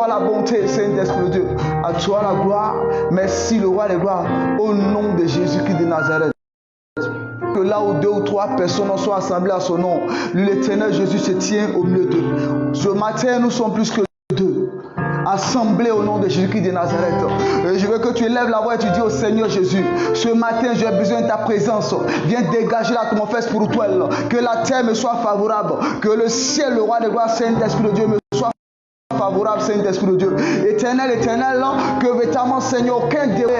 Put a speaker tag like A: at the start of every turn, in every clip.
A: toi la bonté, Saint-Esprit de Dieu. À toi la gloire. Merci le roi des gloires. Au nom de Jésus-Christ de Nazareth. Que là où 2 ou 3 personnes sont assemblées à son nom, l'Éternel Jésus se tient au milieu d'eux. Ce matin, nous sommes plus que 2. Assemblés au nom de Jésus-Christ de Nazareth. Et je veux que tu élèves la voix et tu dis au Seigneur Jésus, ce matin j'ai besoin de ta présence. Viens dégager l'atmosphère spirituelle. Que la terre me soit favorable. Que le ciel, le roi des gloires, Saint-Esprit de Dieu me soit favorable, Saint-Esprit de Dieu. Éternel, éternel, que véritablement, Seigneur, aucun débat.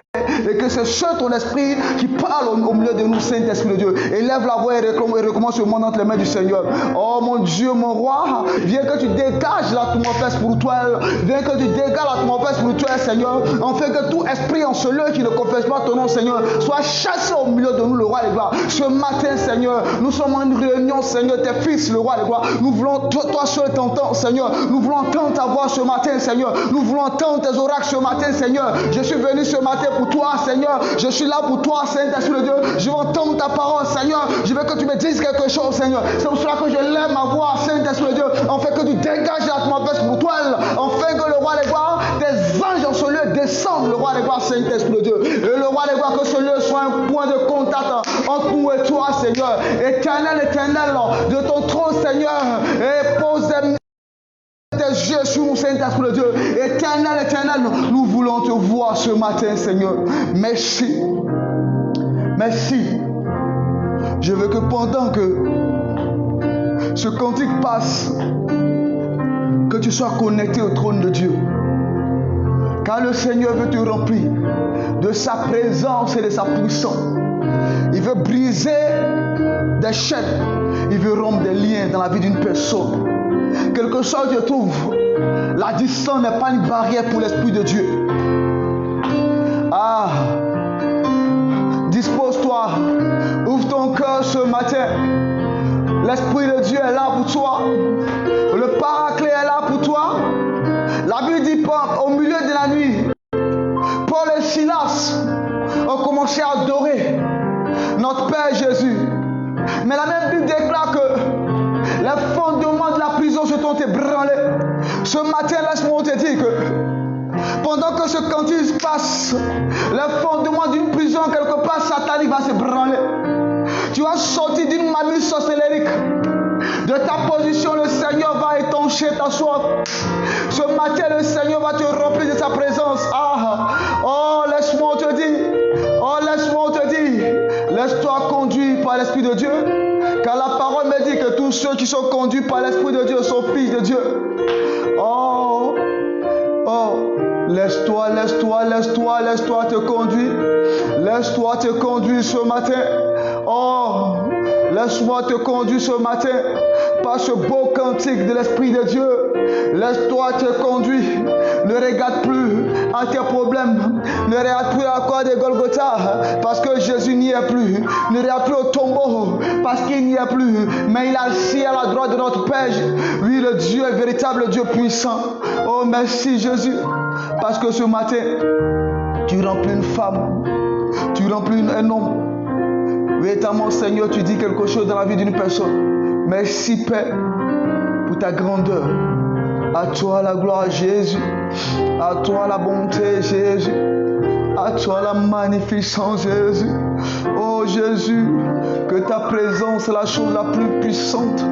A: Et que c'est seul ton esprit qui parle au milieu de nous, Saint-Esprit de Dieu. Élève la voix et recommence le monde entre les mains du Seigneur. Oh mon Dieu, mon roi, viens que tu dégages l'atmosphère spirituelle. Viens que tu dégages l'atmosphère spirituelle, Seigneur. En fait que tout esprit en ce lieu qui ne confesse pas ton nom, Seigneur, soit chassé au milieu de nous, le roi des gloires. Ce matin, Seigneur, nous sommes en une réunion, Seigneur, tes fils, le roi des gloires. Nous voulons, toi seul t'entendre, Seigneur. Nous voulons entendre ta voix ce matin, Seigneur. Nous voulons entendre tes oracles ce matin, Seigneur. Je suis venu ce matin pour toi, Seigneur, je suis là pour toi, Saint-Esprit de Dieu. Je veux entendre ta parole, Seigneur. Je veux que tu me dises quelque chose, Seigneur. C'est pour cela que je lève ma voix, Saint-Esprit de Dieu, afin que tu dégages l'atmosphère spirituelle, afin que le roi des gloires, tes anges en ce lieu descendent, le roi des gloires, Saint-Esprit de Dieu. Et le roi des gloires, que ce lieu soit un point de contact entre nous et toi, Seigneur. Éternel, éternel, de ton trône, Seigneur, et pose tes yeux sur nous, Saint-Esprit de Dieu. Éternel, éternel, nous voulons te voir ce matin, Seigneur. Merci. Merci. Je veux que pendant que ce cantique passe, que tu sois connecté au trône de Dieu. Car le Seigneur veut te remplir de sa présence et de sa puissance. Il veut briser des chaînes. Il veut rompre des liens dans la vie d'une personne. Quelque chose, je trouve, la distance n'est pas une barrière pour l'Esprit de Dieu. Ah, dispose-toi, ouvre ton cœur ce matin. L'Esprit de Dieu est là pour toi. Le Paraclet est là pour toi. La Bible dit pas, au milieu de la nuit, Paul et Silas ont commencé à adorer notre Père Jésus. Mais la même Bible déclare que les fondements de la prison se sont ébranlés. Ce matin, laisse-moi te dire que pendant que ce cantique passe, les fondements d'une prison quelque part satanique va s'ébranler. Tu vas sortir d'une mamie sorcellerie. De ta position, le Seigneur va étancher ta soif. Ce matin, le Seigneur va te remplir de sa présence. Ah, oh, laisse-moi te dire. Oh, laisse-moi te dire. Laisse-toi conduire par l'Esprit de Dieu. Car la parole me dit que tous ceux qui sont conduits par l'Esprit de Dieu sont fils de Dieu. Oh, oh, laisse-toi te conduire. Laisse-toi te conduire ce matin. Oh, laisse-moi te conduire ce matin par ce beau cantique de l'Esprit de Dieu. Laisse-toi te conduire. Ne regarde plus à tes problèmes. Ne regarde plus à la croix de Golgotha parce que Jésus n'y est plus. Ne regarde plus au tombeau parce qu'il n'y est plus. Mais il a assis à la droite de notre Père. Oui, le Dieu est véritable, Dieu puissant. Oh, merci Jésus. Parce que ce matin, tu remplis une femme. Tu remplis un homme. Véritablement, Seigneur, tu dis quelque chose dans la vie d'une personne. Merci, Père, pour ta grandeur. À toi la gloire, Jésus. À toi la bonté, Jésus. À toi la magnificence, Jésus. Oh, Jésus, que ta présence est la chose la plus puissante.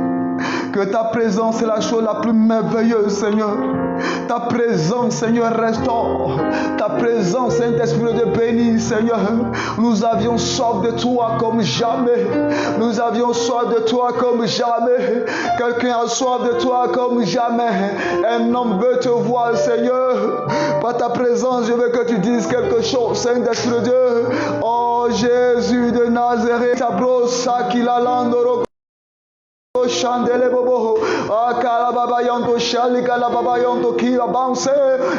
A: Que ta présence est la chose la plus merveilleuse, Seigneur. Ta présence, Seigneur, restaure. Ta présence, Saint-Esprit de Dieu, bénis, Seigneur. Nous avions soif de toi comme jamais. Nous avions soif de toi comme jamais. Quelqu'un a soif de toi comme jamais. Un homme veut te voir, Seigneur. Par ta présence, je veux que tu dises quelque chose, Saint-Esprit de Dieu. Oh, Jésus de Nazareth, ta brossa qui la landoro. Chandele bobo, akalababayanto shalikalababayanto qui avance.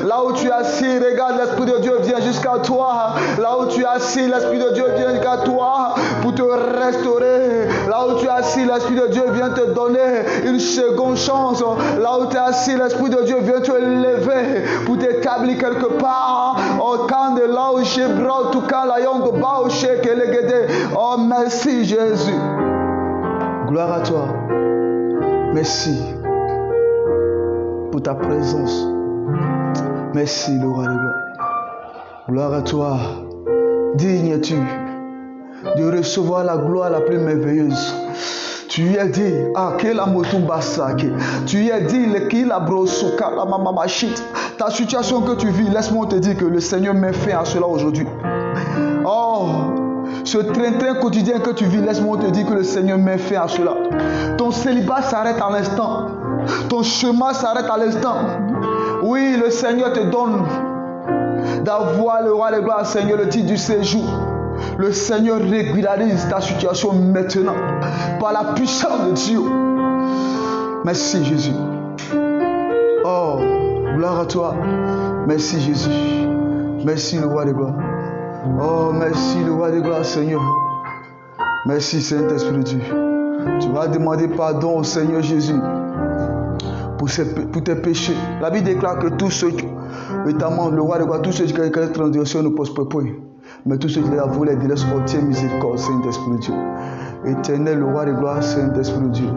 A: Là où tu es assis, regarde, l'Esprit de Dieu vient jusqu'à toi. Là où tu es assis, l'Esprit de Dieu vient jusqu'à toi pour te restaurer. Là où tu es assis, l'Esprit de Dieu vient te donner une seconde chance. Là où tu es assis, l'Esprit de Dieu vient te lever pour t'établir quelque part. Oh, quand de là où j'ai bras, tout cas, la yonto bao sheke legede. Oh, merci Jésus. Gloire à toi. Merci pour ta présence. Merci le roi des gloires. Gloire à toi. Digne es-tu de recevoir la gloire la plus merveilleuse. Tu lui as dit, tu lui as dit, ta situation que tu vis, laisse-moi te dire que le Seigneur met fin à cela aujourd'hui. Oh, ce train-train quotidien que tu vis, laisse-moi te dire que le Seigneur met fin à cela. Ton célibat s'arrête à l'instant. Ton chemin s'arrête à l'instant. Oui, le Seigneur te donne d'avoir le roi des gloires, Seigneur, le titre du séjour. Le Seigneur régularise ta situation maintenant par la puissance de Dieu. Merci Jésus. Oh, gloire à toi. Merci Jésus. Merci le roi des gloires. Oh, merci le roi des gloires, Seigneur. Merci Saint-Esprit de Dieu. Tu vas demander pardon au Seigneur Jésus pour tes péchés. La Bible déclare que tous ceux, notamment le roi des gloires, tous ceux qui ont une transgression ne posent pas point. Mais tous ceux qui les avouent les délaissent obtiennent miséricorde, Saint-Esprit de Dieu. Éternel, le roi des gloires, Saint-Esprit de Dieu.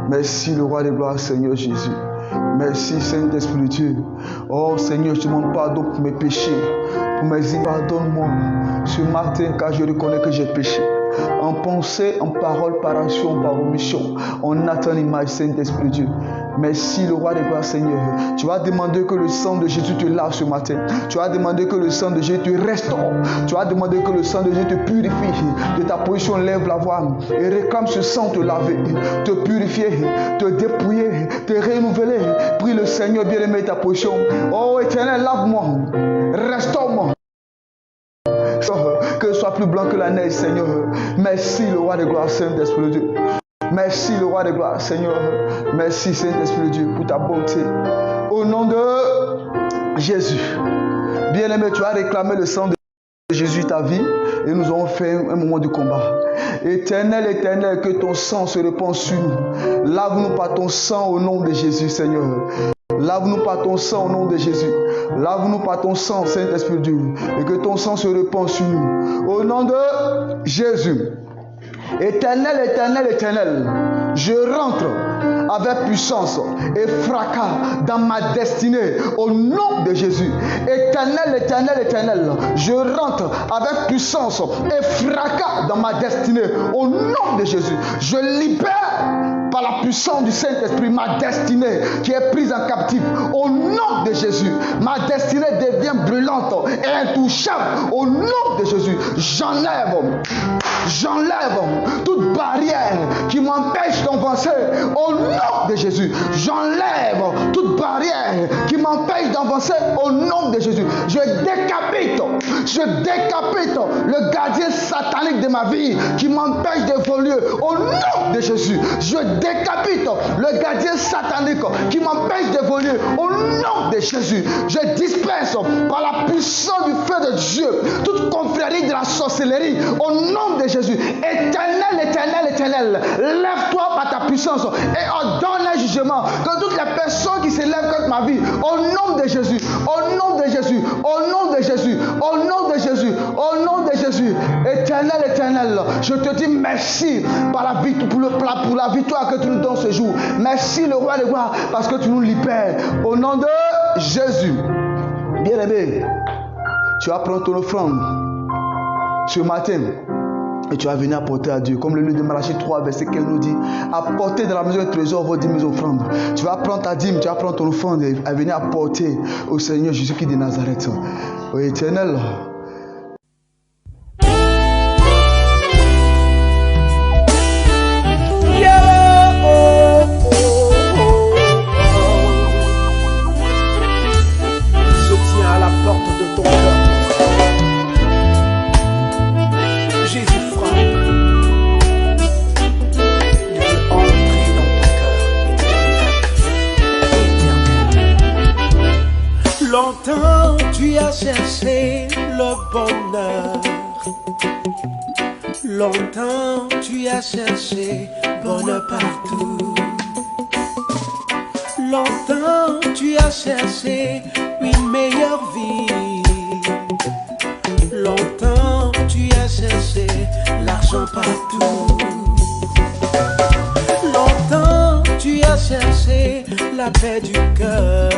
A: Merci le roi des gloires, Seigneur Jésus. Merci Saint-Esprit de Dieu. Oh Seigneur, je te demande pardon pour mes péchés. Pour mes ignorances, pardonne-moi ce matin car je reconnais que j'ai péché. En pensée, en parole, par action, par omission. On attend l'image, Saint-Esprit de Dieu. Merci le roi des gloires, Seigneur. Tu vas demander que le sang de Jésus te lave ce matin. Tu vas demander que le sang de Jésus te restaure. Tu vas demander que le sang de Jésus te purifie. De ta position, lève la voix et réclame ce sang te laver, te purifier, te dépouiller, te renouveler. Prie le Seigneur bien-aimé ta position. Oh Éternel, lave-moi, restaure-moi. Que ce soit plus blanc que la neige, Seigneur. Merci le roi des gloires, Saint-Esprit de Dieu. Merci le roi des gloires, Seigneur. Merci Saint-Esprit de Dieu pour ta bonté. Au nom de Jésus. Bien-aimé, tu as réclamé le sang de Jésus ta vie et nous avons fait un moment de combat. Éternel, éternel, que ton sang se répande sur nous. Lave-nous par ton sang au nom de Jésus, Seigneur. Lave-nous par ton sang au nom de Jésus. Lave-nous par ton sang, Saint-Esprit de Dieu. Et que ton sang se répande sur nous. Au nom de Jésus. Éternel, éternel, éternel, je rentre avec puissance et fracas dans ma destinée au nom de Jésus. Éternel, éternel, éternel, je rentre avec puissance et fracas dans ma destinée au nom de Jésus. Je libère par la puissance du Saint-Esprit ma destinée qui est prise en captif au nom de Jésus. Ma destinée devient brûlante et intouchable au nom de Jésus. J'enlève toute barrière qui m'empêche d'avancer au nom de Jésus. J'enlève toute barrière qui m'empêche d'avancer au nom de Jésus. Je décapite le gardien satanique de ma vie qui m'empêche d'évoluer au nom de Jésus. Je décapite le gardien satanique qui m'empêche d'évoluer au nom de Jésus. Je disperse par la puissance du feu de Dieu toute confrérie de la sorcellerie au nom de Jésus. Éternel, éternel, éternel, lève-toi par ta puissance et ordonne un jugement que toutes les personnes qui se lèvent contre ma vie, au nom de Jésus, au nom de Jésus, au nom de Jésus, au nom de Jésus, au nom de Jésus. Éternel, éternel, je te dis merci pour la victoire que tu nous donnes ce jour. Merci le roi des gloires parce que tu nous libères au nom de Jésus. Bien-aimé, tu vas prendre ton offrande ce matin. Et tu vas venir apporter à Dieu. Comme le livre de Malachie 3, verset 15 nous dit, apportez dans la maison du trésor vos dîmes et offrandes. Tu vas prendre ta dîme, tu vas prendre ton offrande et venir apporter au Seigneur Jésus-Christ de Nazareth. Ô Éternel,
B: longtemps tu as cherché le bonheur. Longtemps tu as cherché bonheur partout. Longtemps tu as cherché une meilleure vie. Longtemps tu as cherché l'argent partout. Longtemps tu as cherché la paix du cœur.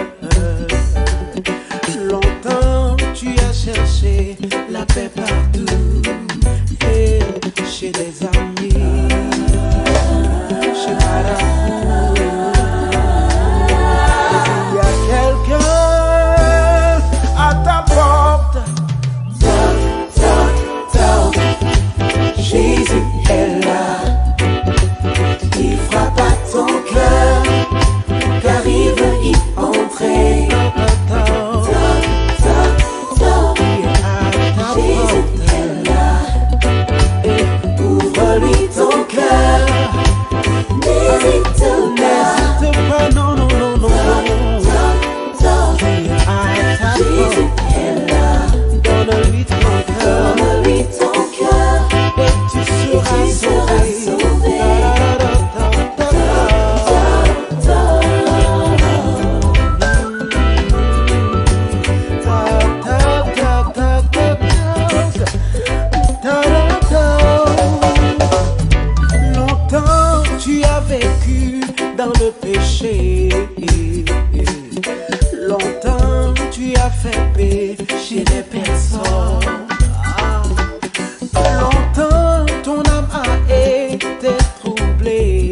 B: tu as fait pécher des personnes. Longtemps ton âme a été troublée.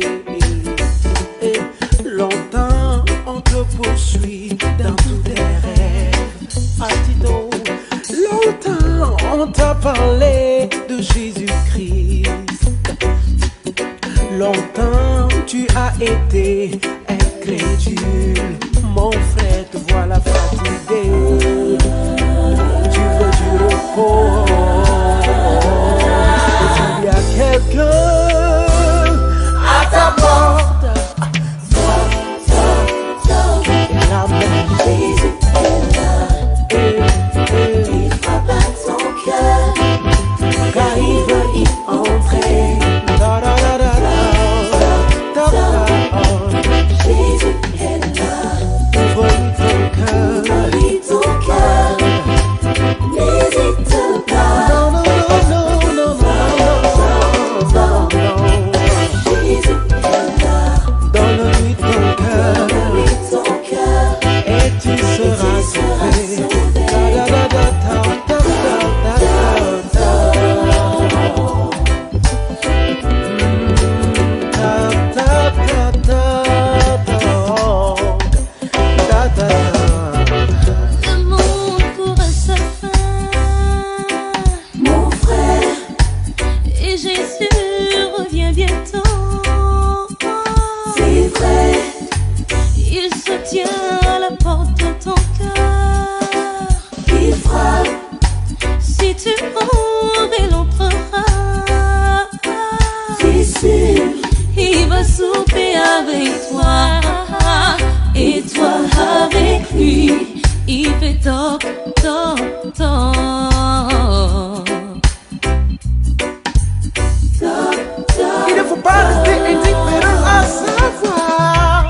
B: Et longtemps on te poursuit dans tous tes rêves. Atito. Longtemps on t'a parlé de Jésus-Christ. Longtemps tu as été incrédule. Mon frère, te voilà fatigué. Tu veux du repos. Il y a quelqu'un à ta porte. La main Jésus est là. Il frappe à ton cœur, car il veut y entrer. Jésus est là. Ouvre-lui ton cœur. N'hésite pas. Jésus est là. Donne-lui ton cœur. Et tu seras sauvé.
C: Souper avec toi et toi avec lui, il fait toc, toc, toc.
B: Il ne faut pas rester indifférent à savoir.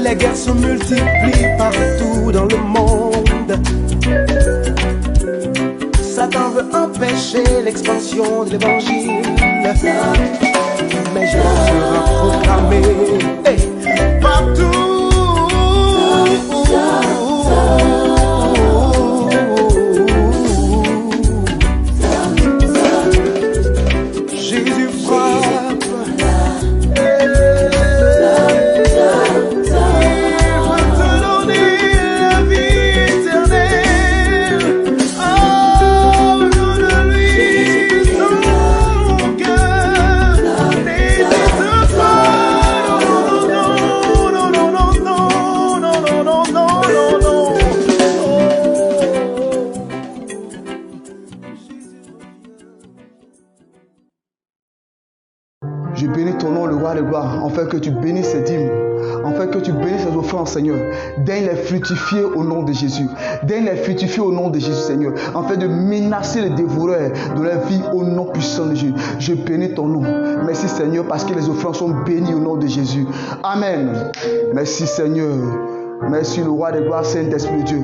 B: Les guerres se multiplient partout dans le monde. Satan veut empêcher l'expansion de l'évangile. Mais Jésus sera proclamé partout. Jésus frappe.
A: Je bénis ton nom, le roi de gloire, afin que tu bénisses ces dîmes, afin que tu bénisses ces offrandes, Seigneur. Daigne les fructifier au nom de Jésus. Daigne les fructifier au nom de Jésus, Seigneur, afin de menacer les dévoreurs de leur vie au nom puissant de Jésus. Je bénis ton nom. Merci, Seigneur, parce que les offrandes sont bénies au nom de Jésus. Amen. Merci, Seigneur. Merci, le roi de gloire, Saint-Esprit de Dieu.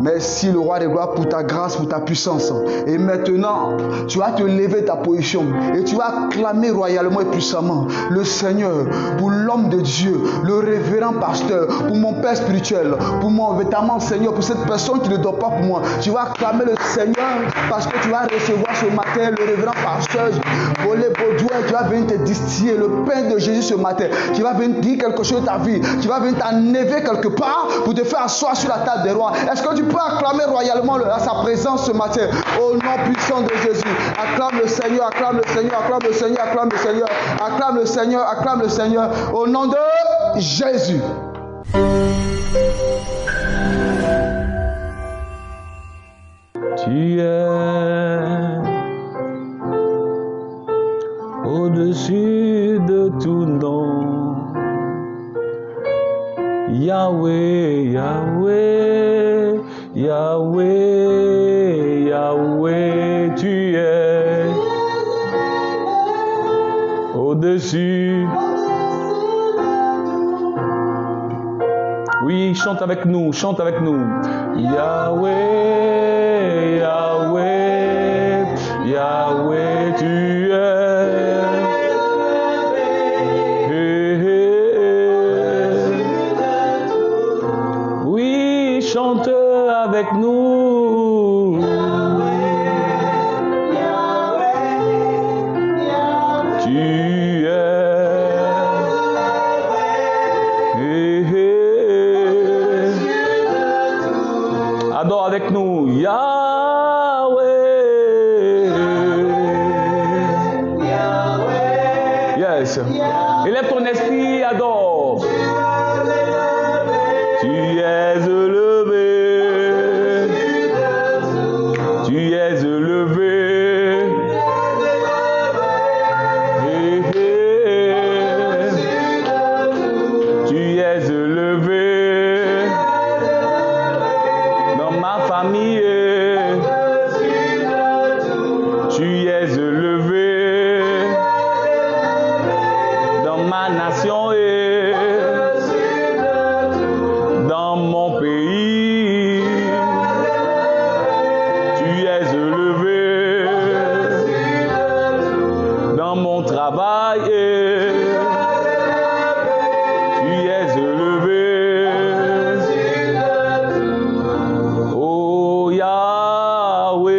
A: Merci le roi des gloires pour ta grâce, pour ta puissance. Et maintenant, tu vas te lever de ta position et tu vas clamer royalement et puissamment le Seigneur pour l'homme de Dieu, le révérend pasteur, pour mon père spirituel, pour mon vêtement, Seigneur, pour cette personne qui ne dort pas pour moi. Tu vas clamer le Seigneur parce que tu vas recevoir ce matin le révérend pasteur Bolé Baudouin qui va venir te distiller le pain de Jésus ce matin. Qui va venir dire quelque chose de ta vie. Qui va venir t'enlever quelque part pour te faire asseoir sur la table des rois. Est-ce que tu peux acclamer royalement à sa présence ce matin au nom puissant de Jésus? Acclame le Seigneur, acclame le Seigneur, acclame le Seigneur, acclame le Seigneur, acclame le Seigneur, acclame le Seigneur au nom de Jésus.
D: Tu es au-dessus de tout nom. Yahweh, Yahweh, Yahweh, au-dessus. Oui, chante avec nous, chante avec nous. Yahweh, Yahweh, Yahweh, tu es. Oui, chante avec nous. Tu es. Adore avec nous. Yahweh. Yes. Élève ton esprit, adore. Tu es élevé. Tu es élevé. Tu es élevé. Dans ma famille, tu es élevé. Dans ma nation et dans mon pays, tu es élevé. Dans mon travail, tu es élevé. Oh Yahweh,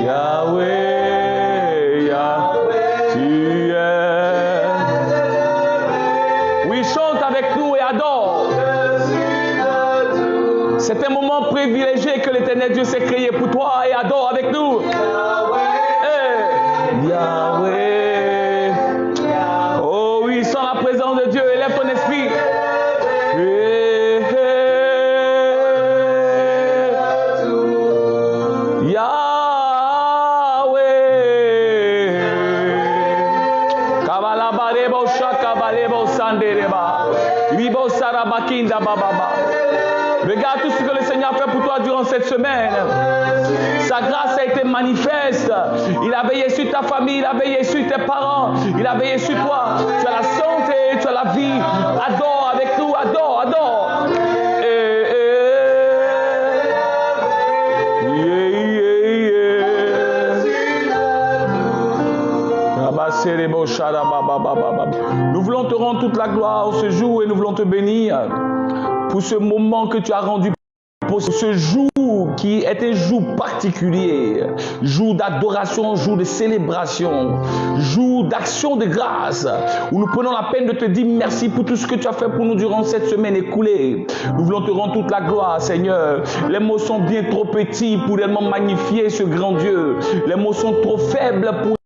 D: Yahweh, Yahweh, tu es. Oui, chante avec nous et adore. C'est un moment privilégié que l'Éternel Dieu s'est créé pour toi et adore avec nous. Hey. Yahweh. Oh oui, sans la présence de Dieu, élève ton esprit. Hey, hey. Yahweh. Kabalabarebo shakabalebo sandereba. Bibo sarabakinda bababa. Regarde tout ce que le Seigneur a fait pour toi durant cette semaine. Sa grâce a été manifeste. Il a veillé sur ta famille, il a veillé sur tes parents, il a veillé sur toi. Tu as la santé, tu as la vie. Adore avec nous, adore, adore. Nous voulons te rendre toute la gloire ce jour et nous voulons te bénir pour ce moment que tu as rendu, pour ce jour qui est un jour particulier, jour d'adoration, jour de célébration, jour d'action de grâce, où nous prenons la peine de te dire merci pour tout ce que tu as fait pour nous durant cette semaine écoulée. Nous voulons te rendre toute la gloire, Seigneur. Les mots sont bien trop petits pour réellement magnifier ce grand Dieu. Les mots sont trop faibles pour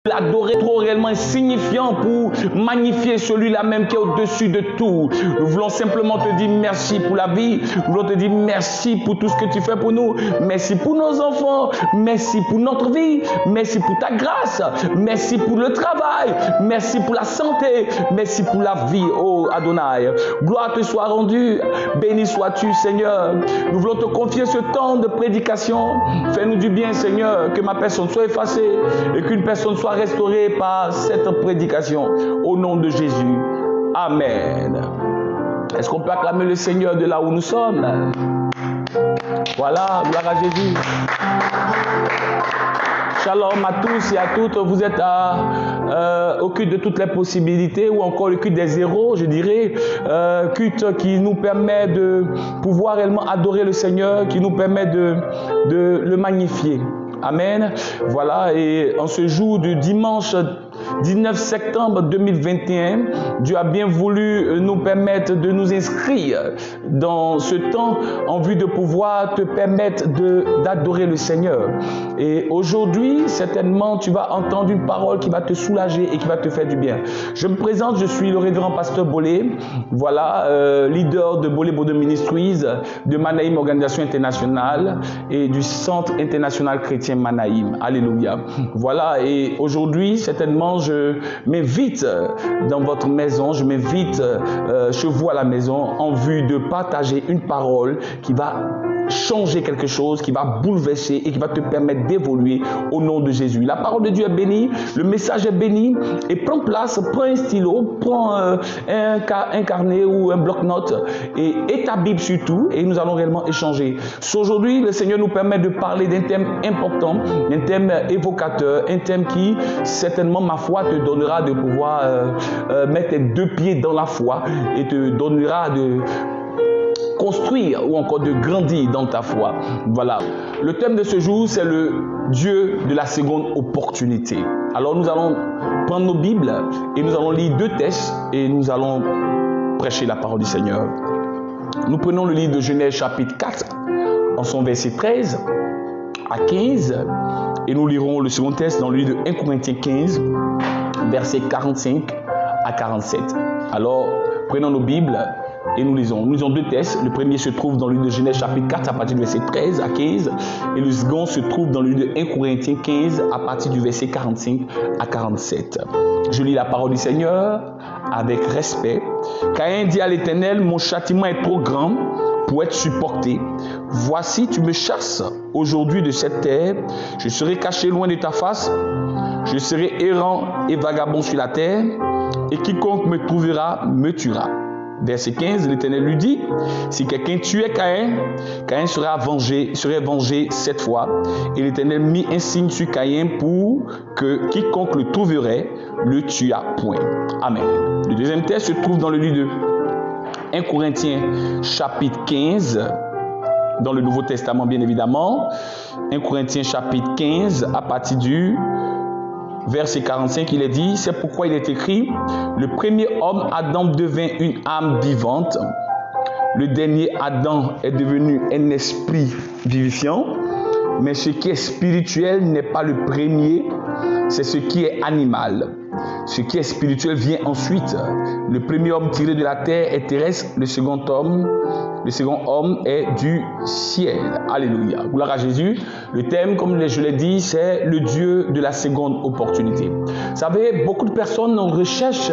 D: l'adorer, trop réellement insignifiant pour magnifier celui-là même qui est au-dessus de tout. Nous voulons simplement te dire merci pour la vie. Nous voulons te dire merci pour tout ce que tu fais pour nous. Merci pour nos enfants. Merci pour notre vie. Merci pour ta grâce. Merci pour le travail. Merci pour la santé. Merci pour la vie, oh Adonai. Gloire te soit rendue. Béni sois-tu, Seigneur. Nous voulons te confier ce temps de prédication. Fais-nous du bien, Seigneur, que ma personne soit effacée et qu'une personne soit restaurée par cette prédication. Au nom de Jésus. Amen. Est-ce qu'on peut acclamer le Seigneur de là où nous sommes? Voilà, gloire à Jésus. Shalom à tous et à toutes. Vous êtes au culte de toutes les possibilités ou encore le culte des zéros, je dirais. Culte qui nous permet de pouvoir réellement adorer le Seigneur, qui nous permet de le magnifier. Amen. Voilà, et en ce jour du dimanche 19 septembre 2021, Dieu a bien voulu nous permettre de nous inscrire dans ce temps en vue de pouvoir te permettre d'adorer le Seigneur. Et aujourd'hui, certainement, tu vas entendre une parole qui va te soulager et qui va te faire du bien. Je me présente, je suis le révérend pasteur Bolé, voilà, leader de Bolé Bordeaux Ministries, de Manaïm Organisation Internationale et du Centre International Chrétien Manaïm. Alléluia. Voilà, et aujourd'hui, certainement, je m'invite dans votre maison, je m'invite chez vous à la maison en vue de partager une parole qui va changer quelque chose, qui va bouleverser et qui va te permettre d'évoluer au nom de Jésus. La parole de Dieu est bénie, le message est béni et prends place, prends un stylo, prends un carnet ou un bloc-notes et ta Bible surtout et nous allons réellement échanger. Aujourd'hui, le Seigneur nous permet de parler d'un thème important, d'un thème évocateur, un thème qui certainement, ma foi, te donnera de pouvoir mettre tes deux pieds dans la foi et te donnera de construire ou encore de grandir dans ta foi. Voilà. Le thème de ce jour, c'est le Dieu de la seconde opportunité. Alors nous allons prendre nos Bibles et nous allons lire 2 textes et nous allons prêcher la parole du Seigneur. Nous prenons le livre de Genèse chapitre 4 en son verset 13 à 15 et nous lirons le second texte dans le livre de 1 Corinthiens 15 verset 45 à 47. Alors prenons nos Bibles et nous lisons 2 textes. Le premier se trouve dans le livre de Genèse chapitre 4 à partir du verset 13 à 15 et le second se trouve dans le livre de 1 Corinthiens 15 à partir du verset 45 à 47. Je lis la parole du Seigneur avec respect. Caïn dit à l'Éternel, mon châtiment est trop grand pour être supporté. Voici, tu me chasses aujourd'hui de cette terre. Je serai caché loin de ta face. Je serai errant et vagabond sur la terre. Et quiconque me trouvera me tuera. Verset 15, l'Éternel lui dit, si quelqu'un tuait Caïn, Caïn serait vengé 7 fois. Et l'Éternel mit un signe sur Caïn pour que quiconque le trouverait le tuât point. Amen. Le deuxième texte se trouve dans le livre de 1 Corinthiens chapitre 15, dans le Nouveau Testament bien évidemment. 1 Corinthiens chapitre 15 à partir du verset 45, il est dit, c'est pourquoi il est écrit, le premier homme, Adam, devint une âme vivante. Le dernier Adam est devenu un esprit vivifiant. Mais ce qui est spirituel n'est pas le premier, c'est ce qui est animal. Ce qui est spirituel vient ensuite. Le premier homme tiré de la terre est terrestre, le second homme est du ciel. Alléluia. Gloire à Jésus. Le thème, comme je l'ai dit, c'est le Dieu de la seconde opportunité. Vous savez, beaucoup de personnes recherchent,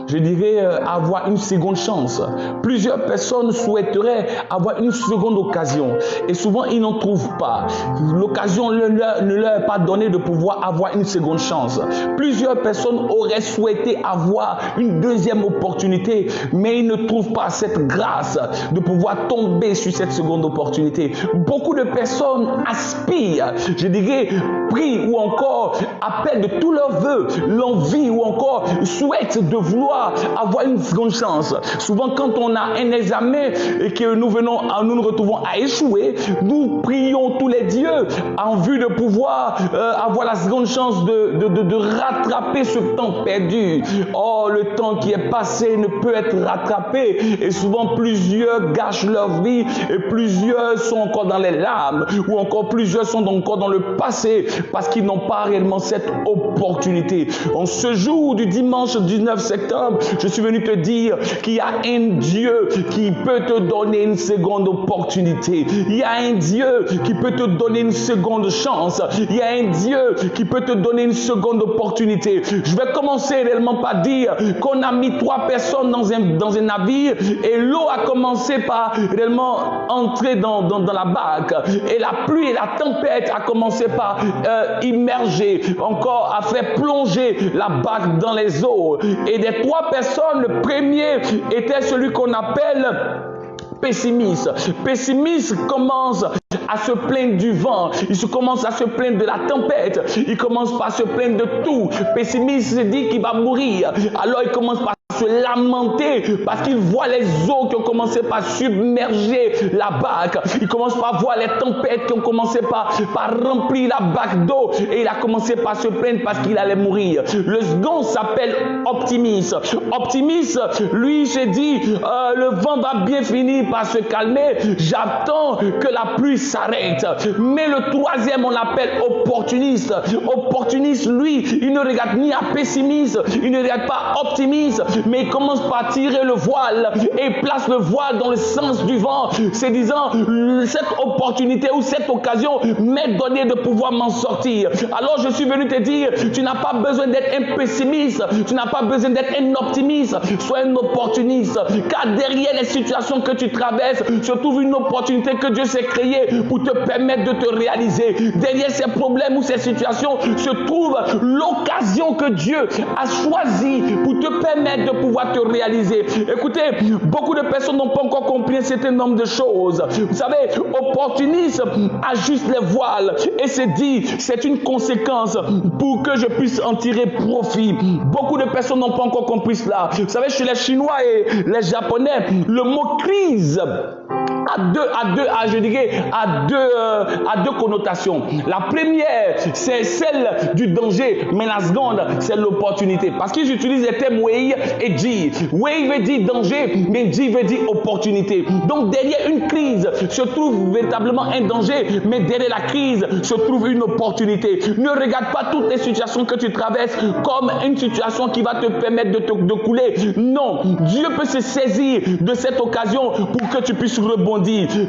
D: je dirais, avoir une seconde chance. Plusieurs personnes souhaiteraient avoir une seconde occasion. Et souvent, ils n'en trouvent pas. L'occasion ne leur est pas donnée de pouvoir avoir une seconde chance. Plusieurs personnes auraient souhaité avoir une deuxième opportunité, mais ils ne trouvent pas cette grâce de pouvoir tomber sur cette seconde opportunité. Beaucoup de personnes aspirent, je dirais, prient ou encore appellent de tous leurs vœux l'envie ou encore souhaitent de vouloir avoir une seconde chance. Souvent, quand on a un examen et que nous nous retrouvons à échouer, nous prions tous les dieux en vue de pouvoir avoir la seconde chance de rattraper ce temps perdu. Oh, le temps qui est passé ne peut être rattrapé et souvent plusieurs gâchent leur vie et plusieurs sont encore dans les larmes ou encore plusieurs sont encore dans le passé parce qu'ils n'ont pas réellement cette opportunité. En ce jour du dimanche 19 septembre, je suis venu te dire qu'il y a un Dieu qui peut te donner une seconde opportunité. Il y a un Dieu qui peut te donner une seconde chance. Il y a un Dieu qui peut te donner une seconde opportunité. Je vais commencer réellement par dire qu'on a mis 3 personnes dans un navire et l'eau a commencé par réellement entrer dans la barque et la pluie et la tempête a commencé par immerger, encore a fait plonger la barque dans les eaux. Et des 3 personnes, le premier était celui qu'on appelle pessimiste. Pessimiste commence à se plaindre du vent, il commence à se plaindre de la tempête, il commence par se plaindre de tout. Pessimiste se dit qu'il va mourir, alors il commence par se lamenter parce qu'il voit les eaux qui ont commencé par submerger la barque. Il commence par voir les tempêtes qui ont commencé par remplir la barque d'eau et il a commencé par se plaindre parce qu'il allait mourir. Le second s'appelle optimiste. Optimiste, lui, s'est dit le vent va bien finir par se calmer, j'attends que la pluie s'arrête. Mais le troisième, on l'appelle opportuniste. Opportuniste, lui, il ne regarde ni à pessimiste, il ne regarde pas optimiste, mais il commence par tirer le voile et place le voile dans le sens du vent, se disant cette opportunité ou cette occasion m'est donnée de pouvoir m'en sortir. Alors je suis venu te dire, tu n'as pas besoin d'être un pessimiste, tu n'as pas besoin d'être un optimiste, sois un opportuniste, car derrière les situations que tu traverses se trouve une opportunité que Dieu s'est créée pour te permettre de te réaliser. Derrière ces problèmes ou ces situations se trouve l'occasion que Dieu a choisie pour te permettre de pouvoir te réaliser. Écoutez, beaucoup de personnes n'ont pas encore compris un certain nombre de choses. Vous savez, opportuniste ajuste les voiles et se dit c'est une conséquence pour que je puisse en tirer profit. Beaucoup de personnes n'ont pas encore compris cela. Vous savez, chez les Chinois et les Japonais, le mot crise a deux connotations. La première, c'est celle du danger, mais la seconde, c'est l'opportunité. Parce qu'ils utilisent les termes wei et ji. Wei veut dire danger, mais ji veut dire opportunité. Donc derrière une crise se trouve véritablement un danger, mais derrière la crise se trouve une opportunité. Ne regarde pas toutes les situations que tu traverses comme une situation qui va te permettre de couler. Non, Dieu peut se saisir de cette occasion pour que tu puisses rebondir.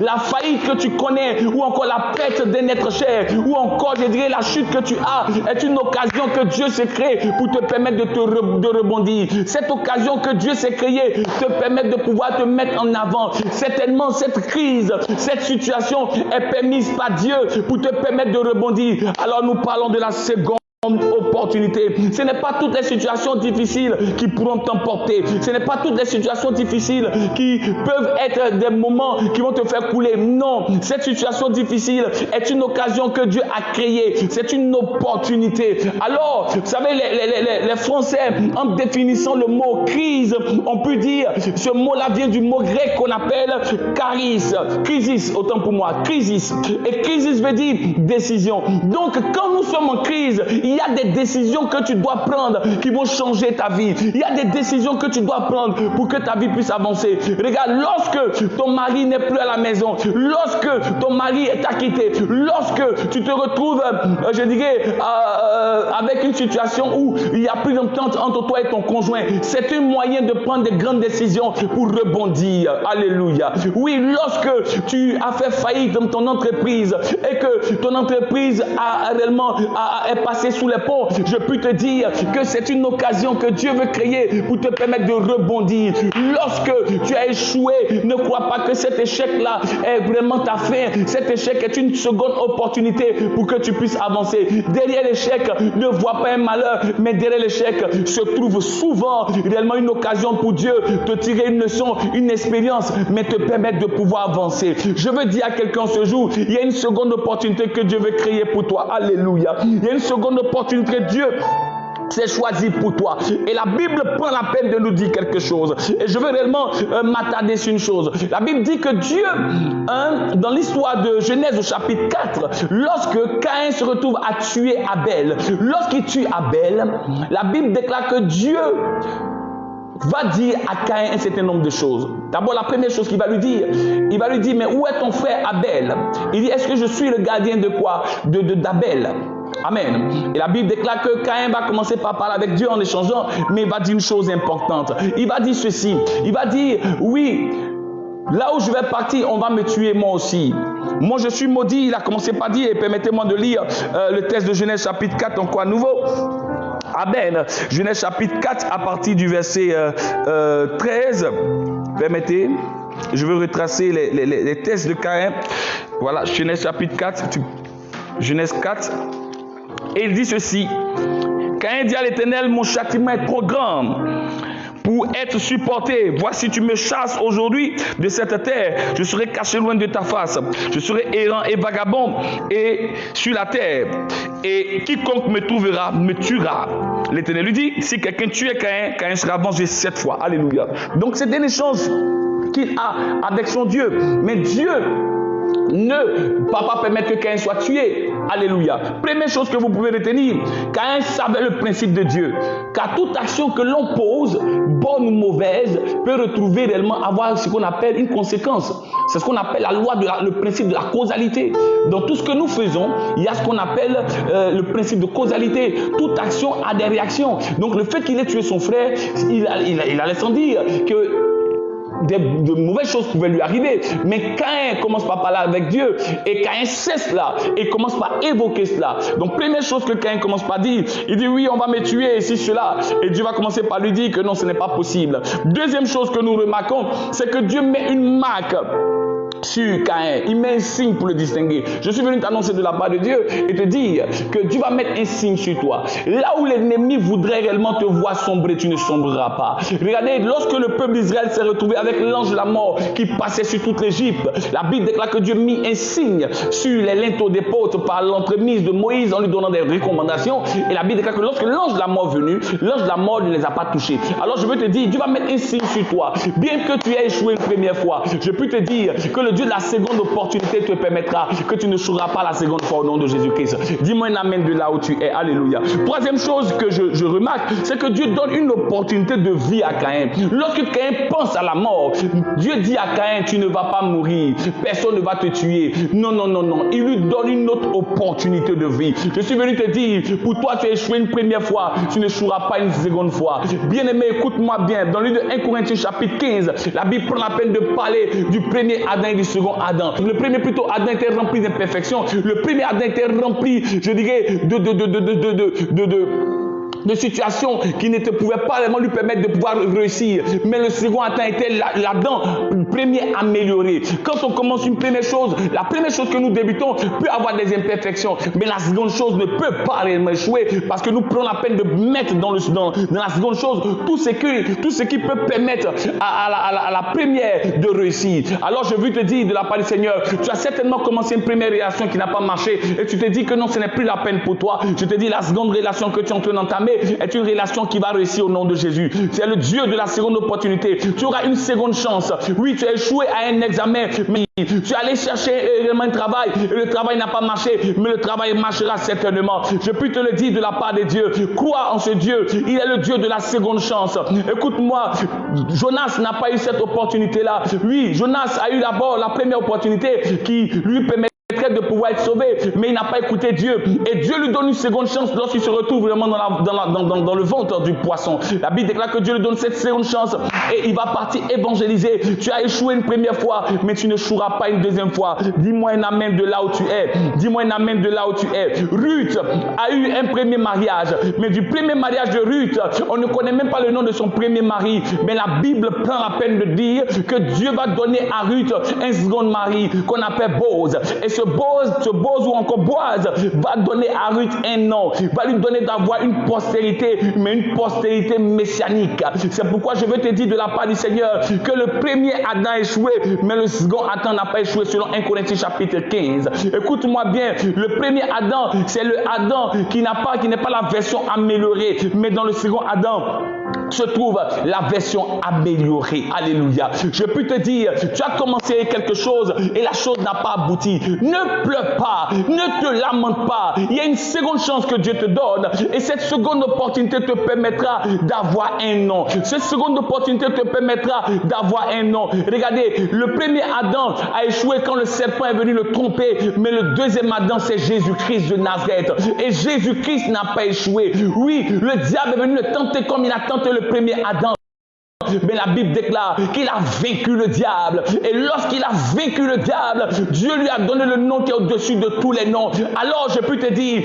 D: La faillite que tu connais, ou encore la perte d'un être cher, ou encore, je dirais, la chute que tu as, est une occasion que Dieu s'est créée pour te permettre de rebondir. Cette occasion que Dieu s'est créée te permet de pouvoir te mettre en avant. Certainement, cette crise, cette situation est permise par Dieu pour te permettre de rebondir. Alors, nous parlons de la seconde opportunité. Ce n'est pas toutes les situations difficiles qui pourront t'emporter. Ce n'est pas toutes les situations difficiles qui peuvent être des moments qui vont te faire couler. Non, cette situation difficile est une occasion que Dieu a créée. C'est une opportunité. Alors, vous savez, les Français, en définissant le mot crise, on peut dire, ce mot-là vient du mot grec qu'on appelle charis. Crisis, autant pour moi, crisis. Et crisis veut dire décision. Donc, quand nous sommes en crise, il y a des décisions que tu dois prendre qui vont changer ta vie. Il y a des décisions que tu dois prendre pour que ta vie puisse avancer. Regarde, lorsque ton mari n'est plus à la maison, lorsque ton mari t'a quitté, lorsque tu te retrouves, je dirais, avec une situation où il n'y a plus d'entente entre toi et ton conjoint, c'est un moyen de prendre des grandes décisions pour rebondir. Alléluia. Oui, lorsque tu as fait faillite dans ton entreprise et que ton entreprise a réellement est passée sous les ponts, je peux te dire que c'est une occasion que Dieu veut créer pour te permettre de rebondir. Lorsque tu as échoué, ne crois pas que cet échec-là est vraiment ta fin. Cet échec est une seconde opportunité pour que tu puisses avancer. Derrière l'échec, ne vois pas un malheur, mais derrière l'échec se trouve souvent réellement une occasion pour Dieu de tirer une leçon, une expérience, mais te permettre de pouvoir avancer. Je veux dire à quelqu'un ce jour, il y a une seconde opportunité que Dieu veut créer pour toi. Alléluia. Il y a une seconde opportunité que Dieu c'est choisi pour toi. Et la Bible prend la peine de nous dire quelque chose. Et je veux réellement m'attarder sur une chose. La Bible dit que Dieu, dans l'histoire de Genèse au chapitre 4, lorsque Caïn se retrouve à tuer Abel, lorsqu'il tue Abel, la Bible déclare que Dieu va dire à Caïn un certain nombre de choses. D'abord, la première chose qu'il va lui dire, il va lui dire, mais où est ton frère Abel? Il dit, est-ce que je suis le gardien de quoi? D'Abel. Amen. Et la Bible déclare que Caïn va commencer par parler avec Dieu en échangeant, mais il va dire une chose importante. Il va dire ceci. Il va dire, oui, là où je vais partir, on va me tuer moi aussi. Moi, je suis maudit. Il a commencé par dire, et permettez-moi de lire le texte de Genèse chapitre 4 en quoi nouveau. Amen. Genèse chapitre 4 à partir du verset 13. Permettez, je veux retracer les textes de Caïn. Voilà, Genèse chapitre 4. Genèse 4. Et il dit ceci. Caïn dit à l'Éternel, mon châtiment est trop grand pour être supporté. Voici, tu me chasses aujourd'hui de cette terre. Je serai caché loin de ta face. Je serai errant et vagabond et sur la terre. Et quiconque me trouvera me tuera. L'Éternel lui dit, si quelqu'un tue Caïn, Caïn sera vengé 7 fois. Alléluia. Donc c'est un échange qu'il a avec son Dieu. Mais Dieu ne va pas permettre que Caïn soit tué. Alléluia. Première chose que vous pouvez retenir, Caïn savait le principe de Dieu. Car toute action que l'on pose, bonne ou mauvaise, peut retrouver réellement avoir ce qu'on appelle une conséquence. C'est ce qu'on appelle la loi, le principe de la causalité. Dans tout ce que nous faisons, il y a ce qu'on appelle le principe de causalité. Toute action a des réactions. Donc le fait qu'il ait tué son frère, il allait sans dire que de mauvaises choses pouvaient lui arriver. Mais Caïn commence par parler avec Dieu. Et Caïn sait cela. Et commence par évoquer cela. Donc première chose que Caïn commence par dire, il dit oui, on va me tuer ici, cela. Et Dieu va commencer par lui dire que non, ce n'est pas possible. Deuxième chose que nous remarquons, c'est que Dieu met une marque sur Caïn. Il met un signe pour le distinguer. Je suis venu t'annoncer de la part de Dieu et te dire que Dieu va mettre un signe sur toi. Là où l'ennemi voudrait réellement te voir sombrer, tu ne sombreras pas. Regardez, lorsque le peuple d'Israël s'est retrouvé avec l'ange de la mort qui passait sur toute l'Égypte, la Bible déclare que Dieu mit un signe sur les linteaux des portes par l'entremise de Moïse en lui donnant des recommandations. Et la Bible déclare que lorsque l'ange de la mort est venu, l'ange de la mort ne les a pas touchés. Alors je veux te dire, Dieu va mettre un signe sur toi. Bien que tu aies échoué une première fois, je peux te dire que le Dieu de la seconde opportunité te permettra que tu ne joueras pas la seconde fois au nom de Jésus-Christ. Dis-moi un amen de là où tu es. Alléluia. Troisième chose que je remarque, c'est que Dieu donne une opportunité de vie à Caïn. Lorsque Caïn pense à la mort, Dieu dit à Caïn, tu ne vas pas mourir. Personne ne va te tuer. Non, non, non, non. Il lui donne une autre opportunité de vie. Je suis venu te dire, pour toi, tu as échoué une première fois, tu ne joueras pas une seconde fois. Bien-aimé, écoute-moi bien. Dans le livre de 1 Corinthiens chapitre 15, la Bible prend la peine de parler du premier Adam et du second Adam. Le premier plutôt Adam était rempli d'imperfections. Le premier Adam était rempli, je dirais, de situations qui ne te pouvaient pas vraiment lui permettre de pouvoir réussir. Mais le second Adam était là-dedans, le premier amélioré. Quand on commence une première chose, la première chose que nous débutons peut avoir des imperfections, mais la seconde chose ne peut pas réellement échouer parce que nous prenons la peine de mettre dans la seconde chose tout ce qui peut permettre à la première de réussir. Alors je veux te dire de la part du Seigneur, tu as certainement commencé une première relation qui n'a pas marché et tu te dis que non, ce n'est plus la peine pour toi. Je te dis la seconde relation que tu es en train d'entamer est une relation qui va réussir au nom de Jésus. C'est le Dieu de la seconde opportunité. Tu auras une seconde chance. Oui, tu as échoué à un examen, mais tu es allé chercher un travail et le travail n'a pas marché, mais le travail marchera certainement. Je peux te le dire de la part de Dieu. Crois en ce Dieu. Il est le Dieu de la seconde chance. Écoute-moi, Jonas n'a pas eu cette opportunité-là. Oui, Jonas a eu d'abord la première opportunité qui lui permet de pouvoir être sauvé, mais il n'a pas écouté Dieu et Dieu lui donne une seconde chance lorsqu'il se retrouve vraiment dans le ventre du poisson. La Bible déclare que Dieu lui donne cette seconde chance et il va partir évangéliser. Tu as échoué une première fois, mais tu ne échoueras pas une deuxième fois. Dis-moi un amen de là où tu es. Dis-moi un amen de là où tu es. Ruth a eu un premier mariage, mais du premier mariage de Ruth, on ne connaît même pas le nom de son premier mari, mais la Bible prend la peine de dire que Dieu va donner à Ruth un second mari qu'on appelle Boaz. Et ce Boaz ou encore Boaz va donner à Ruth un nom, va lui donner d'avoir une postérité, mais une postérité messianique. C'est pourquoi je veux te dire de la part du Seigneur que le premier Adam a échoué, mais le second Adam n'a pas échoué selon 1 Corinthiens chapitre 15. Écoute-moi bien, le premier Adam, c'est le Adam qui n'est pas la version améliorée, mais dans le second Adam se trouve la version améliorée. Alléluia. Je peux te dire, tu as commencé quelque chose et la chose n'a pas abouti. Ne pleure pas, ne te lamente pas. Il y a une seconde chance que Dieu te donne et cette seconde opportunité te permettra d'avoir un nom. Cette seconde opportunité te permettra d'avoir un nom. Regardez, le premier Adam a échoué quand le serpent est venu le tromper, mais le deuxième Adam, c'est Jésus-Christ de Nazareth. Et Jésus-Christ n'a pas échoué. Oui, le diable est venu le tenter comme il a tenté le premier Adam. Mais la Bible déclare qu'il a vaincu le diable. Et lorsqu'il a vaincu le diable, Dieu lui a donné le nom qui est au-dessus de tous les noms. Alors je peux te dire,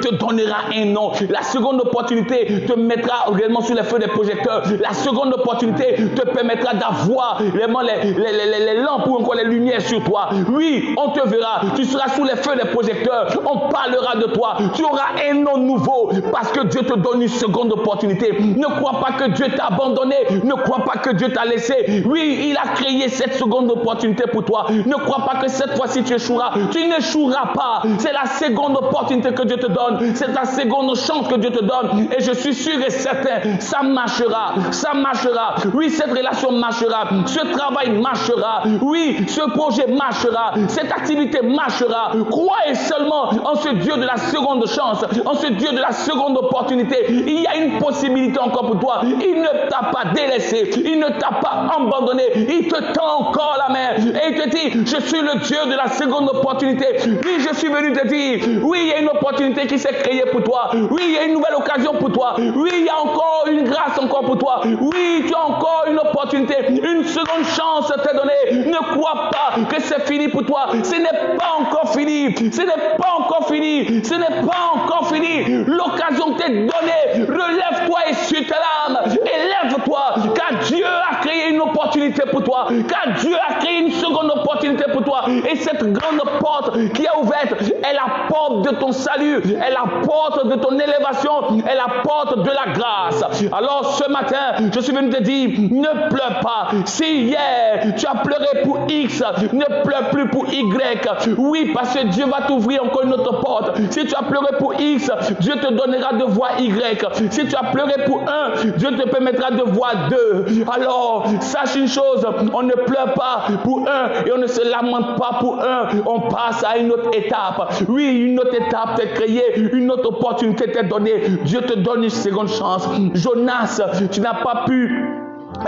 D: te donnera un nom. La seconde opportunité te mettra réellement sur les feux des projecteurs. La seconde opportunité te permettra d'avoir vraiment les lampes ou encore les lumières sur toi. Oui, on te verra. Tu seras sous les feux des projecteurs. On parlera de toi. Tu auras un nom nouveau parce que Dieu te donne une seconde opportunité. Ne crois pas que Dieu t'a abandonné. Ne crois pas que Dieu t'a laissé. Oui, il a créé cette seconde opportunité pour toi. Ne crois pas que cette fois-ci tu échoueras. Tu n'échoueras pas. C'est la seconde opportunité que Dieu te donne. C'est ta seconde chance que Dieu te donne. Et je suis sûr et certain, ça marchera. Ça marchera. Oui, cette relation marchera. Ce travail marchera. Oui, ce projet marchera. Cette activité marchera. Croyez seulement en ce Dieu de la seconde chance, en ce Dieu de la seconde opportunité. Il y a une possibilité encore pour toi. Il ne t'a pas délaissé. Il ne t'a pas abandonné. Il te tend encore la main. Et il te dit, je suis le Dieu de la seconde opportunité. Oui, je suis venu te dire, oui, il y a une opportunité qui s'est créée pour toi. Oui, il y a une nouvelle occasion pour toi. Oui, il y a encore une grâce encore pour toi. Oui, tu as encore une opportunité. Une seconde chance t'est donnée. Ne crois pas que c'est fini pour toi. Ce n'est pas encore fini. Ce n'est pas encore fini. Ce n'est pas encore fini. L'occasion t'est donnée. Relève-toi et suis ta lame. Élève-toi. Car Dieu a créé une opportunité pour toi. Car Dieu a créé une seconde opportunité pour toi. Et cette grande porte qui est ouverte est la porte de ton salut. Est la porte de ton élévation. Est la porte de la grâce. Alors ce matin, je suis venu te dire, ne pleure pas. Si hier tu as pleuré pour X, ne pleure plus pour Y. Oui, parce que Dieu va t'ouvrir encore une autre porte. Si tu as pleuré pour X, Dieu te donnera de voir Y. Si tu as pleuré pour 1, Dieu te permettra de voir 2. Alors, sache une chose, on ne pleure pas pour 1 et on ne se lamente pas pour 1. On passe à une autre étape. Oui, une autre étape t'est créée, une autre opportunité t'est donnée. Dieu te donne une seconde chance. Jonas, tu n'as pas pu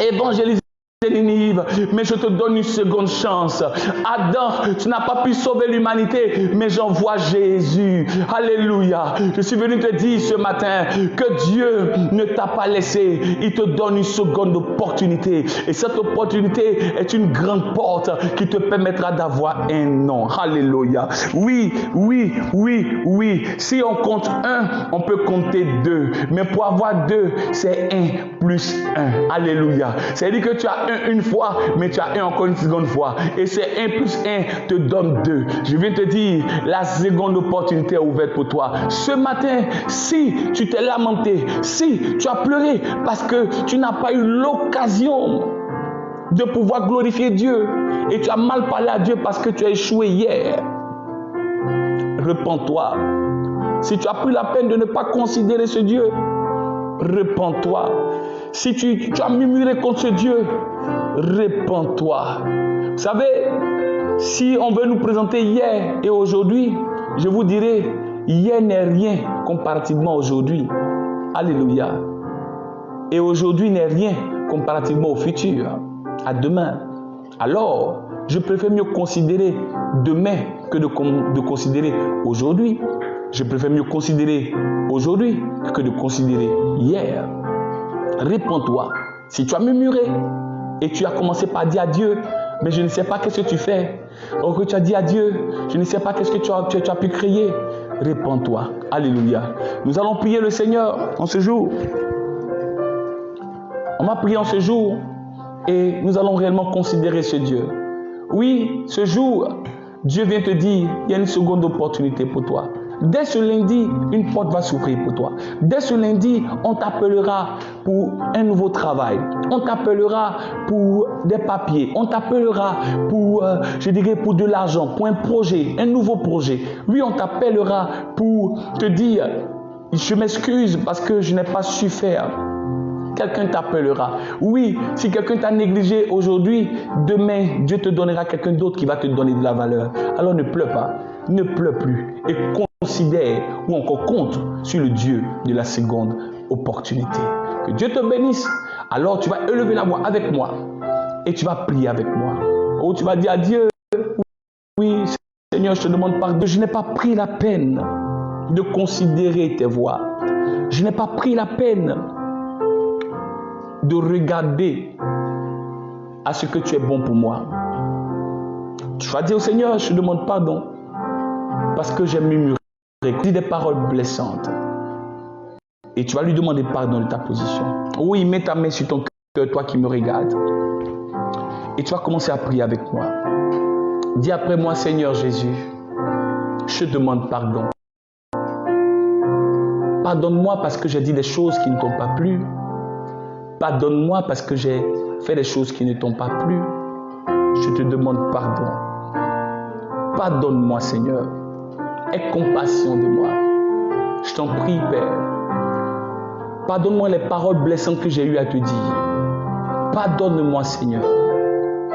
D: évangéliser Ninive, mais je te donne une seconde chance. Adam, tu n'as pas pu sauver l'humanité, mais j'envoie Jésus. Alléluia. Je suis venu te dire ce matin que Dieu ne t'a pas laissé. Il te donne une seconde opportunité. Et cette opportunité est une grande porte qui te permettra d'avoir un nom. Alléluia. Oui, oui, oui, oui. Si on compte 1, on peut compter 2. Mais pour avoir 2, c'est 1 plus 1. Alléluia. C'est-à-dire que tu as 1 une fois, mais tu as 1 encore une seconde fois. Et c'est 1 plus 1 te donne 2. Je viens te dire, la seconde opportunité est ouverte pour toi. Ce matin, si tu t'es lamenté, si tu as pleuré parce que tu n'as pas eu l'occasion de pouvoir glorifier Dieu et tu as mal parlé à Dieu parce que tu as échoué hier, repens-toi. Si tu as pris la peine de ne pas considérer ce Dieu, repens-toi. Si tu as murmuré contre ce Dieu, repens-toi. Vous savez, si on veut nous présenter hier et aujourd'hui, je vous dirai, hier n'est rien comparativement à aujourd'hui. Alléluia. Et aujourd'hui n'est rien comparativement au futur, à demain. Alors, je préfère mieux considérer demain que de considérer aujourd'hui. Je préfère mieux considérer aujourd'hui que de considérer hier. Réponds-toi. Si tu as murmuré et tu as commencé par dire à Dieu, mais je ne sais pas qu'est-ce que tu fais. Ou que tu as dit à Dieu, je ne sais pas qu'est-ce que tu as pu créer. Réponds-toi. Alléluia. Nous allons prier le Seigneur en ce jour. On va prier en ce jour et nous allons réellement considérer ce Dieu. Oui, ce jour, Dieu vient te dire, il y a une seconde opportunité pour toi. Dès ce lundi, une porte va s'ouvrir pour toi. Dès ce lundi, on t'appellera pour un nouveau travail. On t'appellera pour des papiers. On t'appellera pour, pour de l'argent, pour un projet, un nouveau projet. Oui, on t'appellera pour te dire, je m'excuse parce que je n'ai pas su faire. Quelqu'un t'appellera. Oui, si quelqu'un t'a négligé aujourd'hui, demain, Dieu te donnera quelqu'un d'autre qui va te donner de la valeur. Alors ne pleure pas, ne pleure plus et considère ou encore compte sur le Dieu de la seconde opportunité. Que Dieu te bénisse. Alors tu vas élever la voix avec moi et tu vas prier avec moi. Ou tu vas dire à Dieu, oui Seigneur, je te demande pardon. Je n'ai pas pris la peine de considérer tes voix. Je n'ai pas pris la peine de regarder à ce que tu es bon pour moi. Tu vas dire au Seigneur, je te demande pardon parce que j'ai murmuré, dit des paroles blessantes. Et tu vas lui demander pardon de ta position. Oui, mets ta main sur ton cœur, toi qui me regardes. Et tu vas commencer à prier avec moi. Dis après moi, Seigneur Jésus, je te demande pardon. Pardonne-moi parce que j'ai dit des choses qui ne t'ont pas plu. Pardonne-moi parce que j'ai fait des choses qui ne t'ont pas plu. Je te demande pardon. Pardonne-moi, Seigneur. Aie compassion de moi. Je t'en prie, Père. Pardonne-moi les paroles blessantes que j'ai eu à te dire. Pardonne-moi, Seigneur.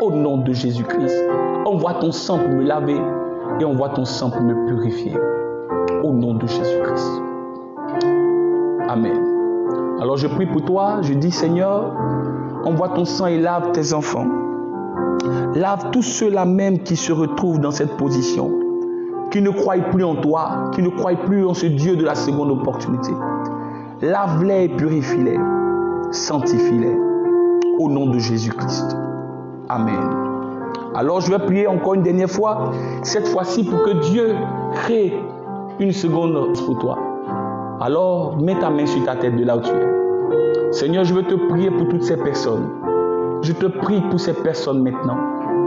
D: Au nom de Jésus-Christ. Envoie ton sang pour me laver et envoie ton sang pour me purifier. Au nom de Jésus-Christ. Amen. Alors je prie pour toi. Je dis, Seigneur, envoie ton sang et lave tes enfants. Lave tous ceux-là même qui se retrouvent dans cette position, qui ne croient plus en toi, qui ne croient plus en ce Dieu de la seconde opportunité. Lave-les et purifie-les, sanctifie-les, au nom de Jésus-Christ. Amen. Alors je vais prier encore une dernière fois, cette fois-ci pour que Dieu crée une seconde pour toi. Alors mets ta main sur ta tête de là où tu es. Seigneur, je veux te prier pour toutes ces personnes. Je te prie pour ces personnes maintenant.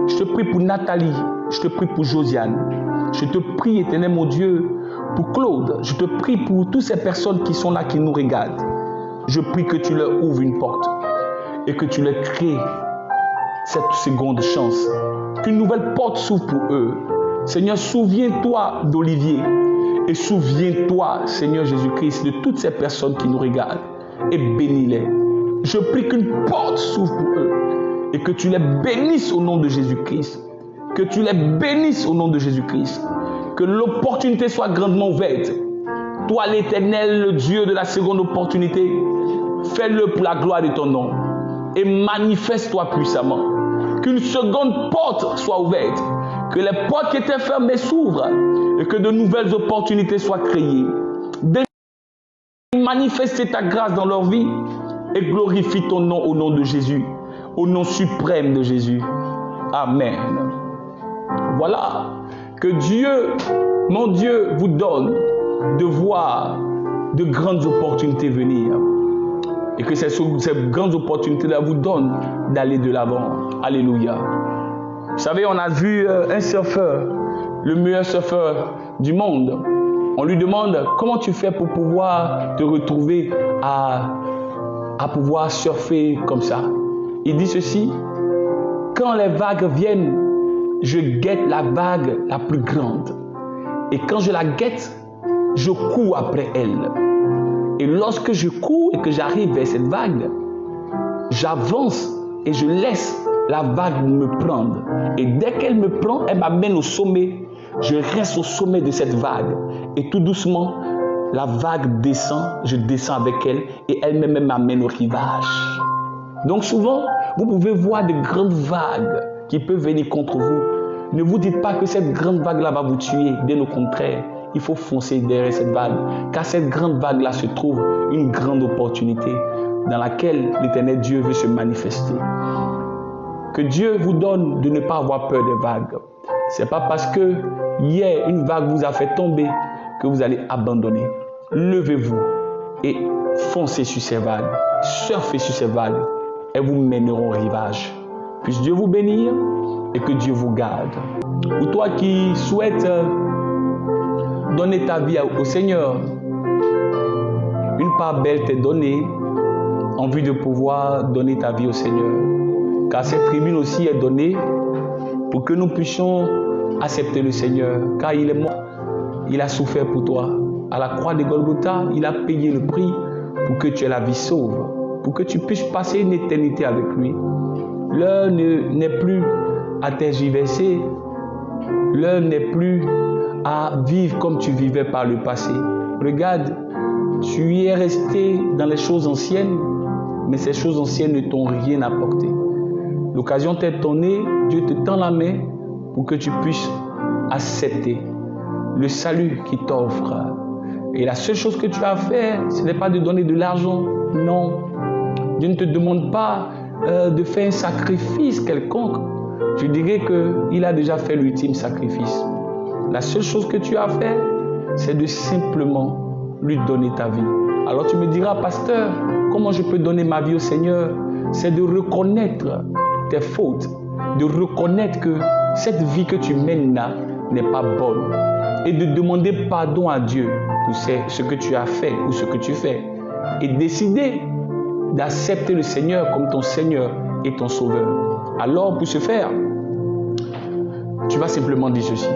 D: Je te prie pour Nathalie, je te prie pour Josiane. Je te prie, éternel mon Dieu, pour Claude. Je te prie pour toutes ces personnes qui sont là, qui nous regardent. Je prie que tu leur ouvres une porte et que tu leur crées cette seconde chance. Qu'une nouvelle porte s'ouvre pour eux. Seigneur, souviens-toi d'Olivier et souviens-toi, Seigneur Jésus-Christ, de toutes ces personnes qui nous regardent et bénis-les. Je prie qu'une porte s'ouvre pour eux et que tu les bénisses au nom de Jésus-Christ. Que tu les bénisses au nom de Jésus-Christ. Que l'opportunité soit grandement ouverte. Toi, l'Éternel, le Dieu de la seconde opportunité, fais-le pour la gloire de ton nom et manifeste-toi puissamment. Qu'une seconde porte soit ouverte. Que les portes qui étaient fermées s'ouvrent et que de nouvelles opportunités soient créées. Manifeste ta grâce dans leur vie et glorifie ton nom au nom de Jésus, au nom suprême de Jésus. Amen. Voilà, que Dieu, mon Dieu, vous donne de voir de grandes opportunités venir et que ces grandes opportunités-là vous donnent d'aller de l'avant. Alléluia. Vous savez, on a vu un surfeur, le meilleur surfeur du monde. On lui demande comment tu fais pour pouvoir te retrouver à pouvoir surfer comme ça. Il dit ceci: quand les vagues viennent, je guette la vague la plus grande. Et quand je la guette, je cours après elle. Et lorsque je cours et que j'arrive vers cette vague, j'avance et je laisse la vague me prendre. Et dès qu'elle me prend, elle m'amène au sommet. Je reste au sommet de cette vague. Et tout doucement, la vague descend, je descends avec elle et elle-même m'amène au rivage. Donc souvent, vous pouvez voir de grandes vagues qui peuvent venir contre vous. Ne vous dites pas que cette grande vague-là va vous tuer. Bien au contraire, il faut foncer derrière cette vague. Car cette grande vague-là se trouve une grande opportunité dans laquelle l'Éternel Dieu veut se manifester. Que Dieu vous donne de ne pas avoir peur des vagues. Ce n'est pas parce que hier une vague vous a fait tomber que vous allez abandonner. Levez-vous et foncez sur ces vagues. Surfez sur ces vagues. Elles vous mèneront au rivage. Puisse Dieu vous bénir et que Dieu vous garde. Pour toi qui souhaites donner ta vie au Seigneur, une part belle t'est donnée en vue de pouvoir donner ta vie au Seigneur. Car cette tribune aussi est donnée pour que nous puissions accepter le Seigneur. Car il est mort, il a souffert pour toi. À la croix de Golgotha, il a payé le prix pour que tu aies la vie sauve, pour que tu puisses passer une éternité avec lui. L'heure n'est plus à tergiverser, l'heure n'est plus à vivre comme tu vivais par le passé. Regarde, tu y es resté dans les choses anciennes, mais ces choses anciennes ne t'ont rien apporté. L'occasion t'est donnée, Dieu te tend la main pour que tu puisses accepter le salut qu'il t'offre. Et la seule chose que tu as à faire, ce n'est pas de donner de l'argent, non. Dieu ne te demande pas de faire un sacrifice quelconque. Je dirais qu'il a déjà fait l'ultime sacrifice. La seule chose que tu as à faire, c'est de simplement lui donner ta vie. Alors tu me diras, pasteur, comment je peux donner ma vie au Seigneur? C'est de reconnaître tes fautes, de reconnaître que cette vie que tu mènes là n'est pas bonne et de demander pardon à Dieu pour ce que tu as fait ou ce que tu fais et décider d'accepter le Seigneur comme ton Seigneur et ton Sauveur. Alors pour ce faire, tu vas simplement dire ceci: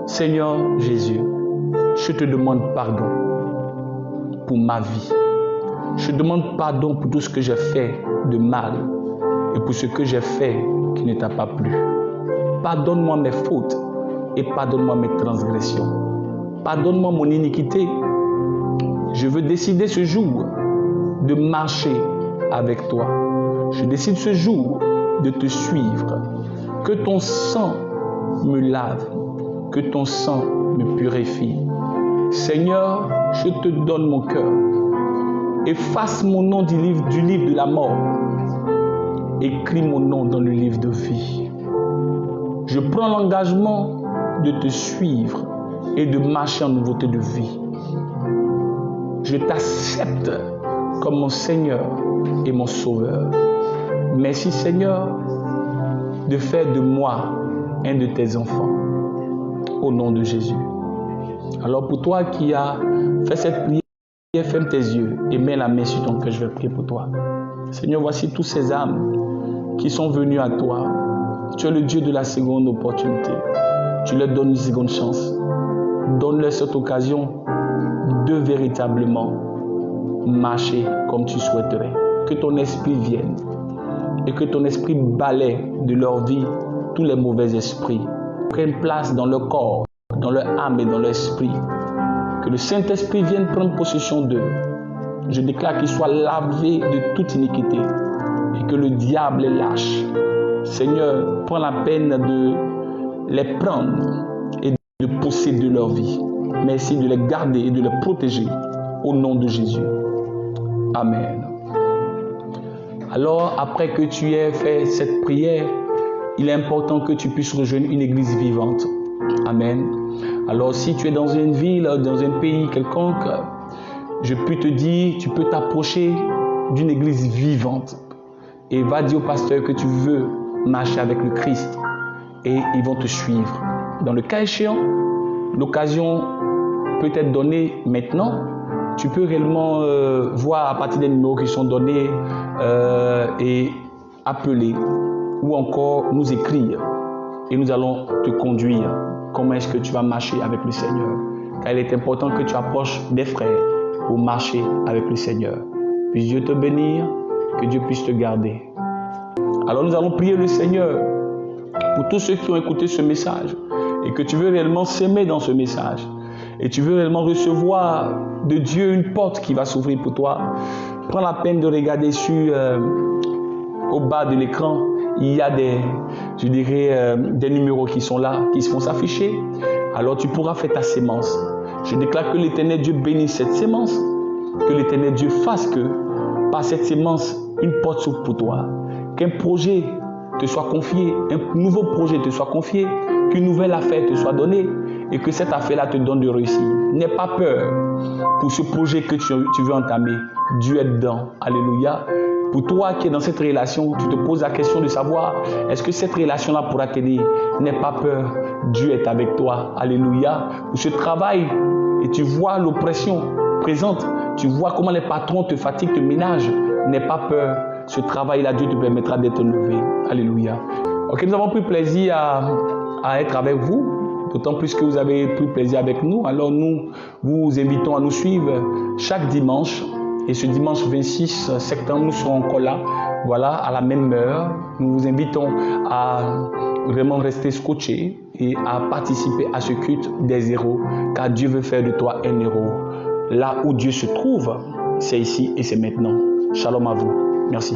D: Seigneur Jésus, je te demande pardon pour ma vie. Je demande pardon pour tout ce que j'ai fait de mal et pour ce que j'ai fait qui ne t'a pas plu. Pardonne-moi mes fautes et pardonne-moi mes transgressions. Pardonne-moi mon iniquité. Je veux décider ce jour de marcher avec toi. Je décide ce jour de te suivre. Que ton sang me lave, que ton sang me purifie. Seigneur, je te donne mon cœur. Efface mon nom du livre de la mort. Écris mon nom dans le livre de vie. Je prends l'engagement de te suivre et de marcher en nouveauté de vie. Je t'accepte comme mon Seigneur et mon Sauveur. Merci Seigneur de faire de moi un de tes enfants. Au nom de Jésus. Alors pour toi qui as fait cette prière, ferme tes yeux et mets la main sur ton cœur, je vais prier pour toi. Seigneur, voici tous ces âmes qui sont venues à toi. Tu es le Dieu de la seconde opportunité. Tu leur donnes une seconde chance. Donne-leur cette occasion de véritablement marcher comme tu souhaiterais. Que ton esprit vienne et que ton esprit balaie de leur vie tous les mauvais esprits. Prenne place dans leur corps, dans leur âme et dans leur esprit. Que le Saint-Esprit vienne prendre possession d'eux. Je déclare qu'ils soient lavés de toute iniquité et que le diable les lâche. Seigneur, prends la peine de les prendre et de posséder leur vie. Merci de les garder et de les protéger au nom de Jésus. Amen. Alors, après que tu aies fait cette prière, il est important que tu puisses rejoindre une église vivante. Amen. Alors, si tu es dans une ville, dans un pays quelconque, je peux te dire, tu peux t'approcher d'une église vivante et va dire au pasteur que tu veux marcher avec le Christ et ils vont te suivre. Dans le cas échéant, l'occasion peut être donnée maintenant. Tu peux réellement voir à partir des numéros qui sont donnés et appeler ou encore nous écrire et nous allons te conduire. Comment est-ce que tu vas marcher avec le Seigneur? Car il est important que tu approches des frères pour marcher avec le Seigneur. Puisse Dieu te bénir, que Dieu puisse te garder. Alors nous allons prier le Seigneur pour tous ceux qui ont écouté ce message et que tu veux réellement s'aimer dans ce message et tu veux réellement recevoir de Dieu une porte qui va s'ouvrir pour toi. Prends la peine de regarder au bas de l'écran. Il y a des numéros qui sont là, qui se font s'afficher. Alors tu pourras faire ta sémence. Je déclare que l'Éternel Dieu bénisse cette sémence. Que l'Éternel Dieu fasse que, par cette sémence, une porte s'ouvre pour toi. Qu'un projet te soit confié, un nouveau projet te soit confié, qu'une nouvelle affaire te soit donnée et que cette affaire-là te donne de réussir. N'aie pas peur pour ce projet que tu veux entamer. Dieu est dedans. Alléluia. Pour toi qui es dans cette relation, tu te poses la question de savoir, est-ce que cette relation-là pourra t'aider? N'aie pas peur, Dieu est avec toi. Alléluia. Pour ce travail, et tu vois l'oppression présente, tu vois comment les patrons te fatiguent, te ménagent. N'aie pas peur, ce travail-là, Dieu te permettra d'être levé. Alléluia. Ok, nous avons pris plaisir à être avec vous, d'autant plus que vous avez pris plaisir avec nous. Alors nous vous invitons à nous suivre chaque dimanche. Et ce dimanche 26 septembre, nous serons encore là, voilà, à la même heure. Nous vous invitons à vraiment rester scotchés et à participer à ce culte des héros, car Dieu veut faire de toi un héros. Là où Dieu se trouve, c'est ici et c'est maintenant. Shalom à vous. Merci.